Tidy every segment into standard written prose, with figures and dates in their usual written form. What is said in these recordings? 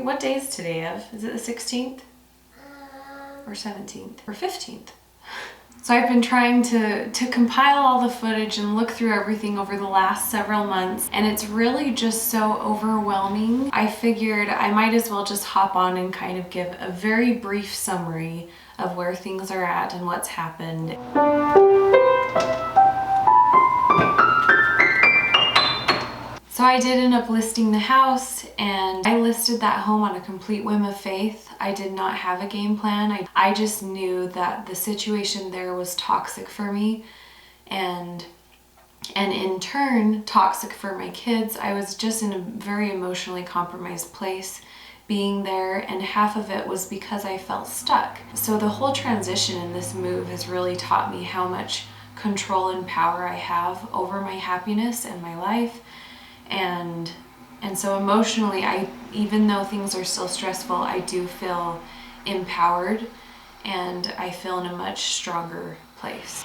What day is today, Ev? Is it the 16th? Or 17th? Or 15th? So I've been trying to compile all the footage and look through everything over the last several months, and it's really just so overwhelming. I figured I might as well just hop on and kind of give a very brief summary of where things are at and what's happened. So I did end up listing the house, and I listed that home on a complete whim of faith. I did not have a game plan. I just knew that the situation there was toxic for me, and in turn toxic for my kids. I was just in a very emotionally compromised place being there, and half of it was because I felt stuck. So the whole transition in this move has really taught me how much control and power I have over my happiness and my life. And so emotionally, even though things are still stressful, I do feel empowered, and I feel in a much stronger place.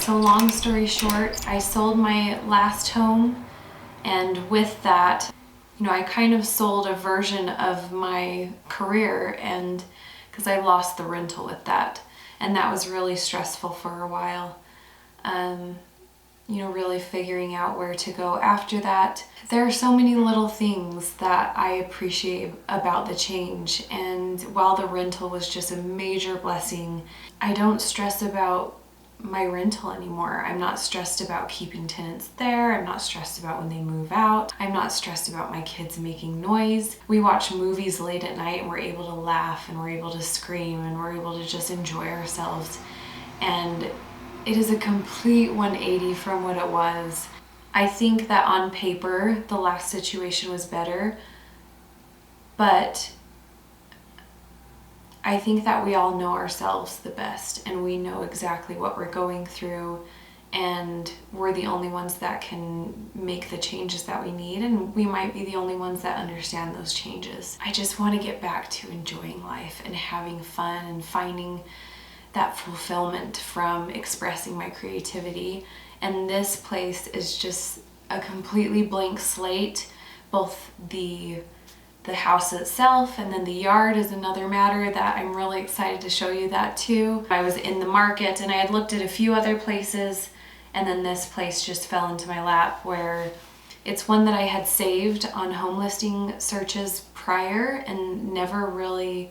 So long story short, I sold my last home, and with that, I kind of sold a version of my career, and because I lost the rental with that, and that was really stressful for a while. Really figuring out where to go after that. There are so many little things that I appreciate about the change, and while the rental was just a major blessing, I don't stress about my rental anymore. I'm not stressed about keeping tenants there. I'm not stressed about when they move out. I'm not stressed about my kids making noise. We watch movies late at night, and we're able to laugh, and we're able to scream, and we're able to just enjoy ourselves. And it is a complete 180 from what it was. I think that on paper, the last situation was better, but I think that we all know ourselves the best, and we know exactly what we're going through, and we're the only ones that can make the changes that we need, and we might be the only ones that understand those changes. I just want to get back to enjoying life and having fun and finding that fulfillment from expressing my creativity, and this place is just a completely blank slate. Both the house itself and then the yard is another matter that I'm really excited to show you that too. I was in the market, and I had looked at a few other places, and then this place just fell into my lap, where it's one that I had saved on home listing searches prior and never really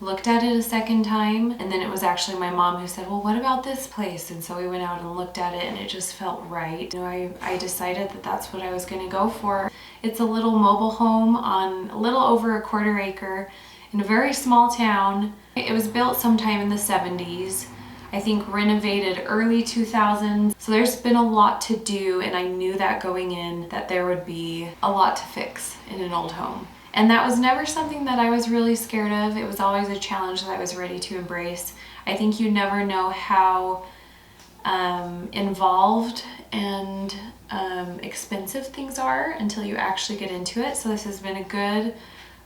looked at it a second time. And then it was actually my mom who said, well, what about this place? And so we went out and looked at it, and it just felt right. I decided that that's what I was going to go for. It's a little mobile home on a little over a quarter acre in a very small town. It was built sometime in the 70s. I think renovated early 2000s. So there's been a lot to do, and I knew that going in that there would be a lot to fix in an old home. And that was never something that I was really scared of. It was always a challenge that I was ready to embrace. I think you never know how involved and expensive things are until you actually get into it. So this has been a good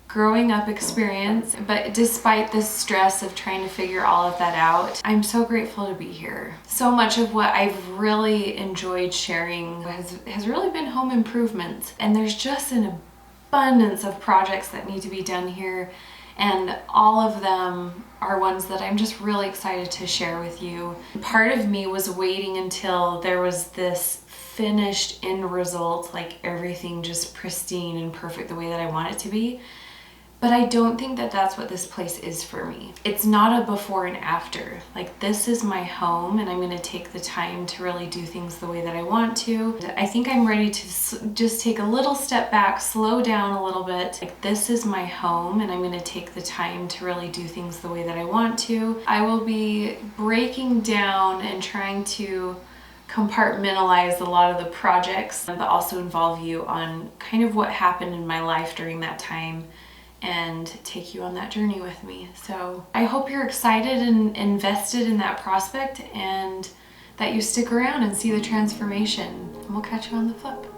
growing up experience. But despite the stress of trying to figure all of that out, I'm so grateful to be here. So much of what I've really enjoyed sharing has really been home improvements. And there's just an abundance of projects that need to be done here, and all of them are ones that I'm just really excited to share with you. Part of me was waiting until there was this finished end result, like everything just pristine and perfect the way that I want it to be. But I don't think that that's what this place is for me. It's not a before and after. Like, this is my home, and I'm gonna take the time to really do things the way that I want to. I think I'm ready to just take a little step back, slow down a little bit. Like, this is my home, and I'm gonna take the time to really do things the way that I want to. I will be breaking down and trying to compartmentalize a lot of the projects that also involve you on kind of what happened in my life during that time, and take you on that journey with me. So I hope you're excited and invested in that prospect, and that you stick around and see the transformation. And we'll catch you on the flip.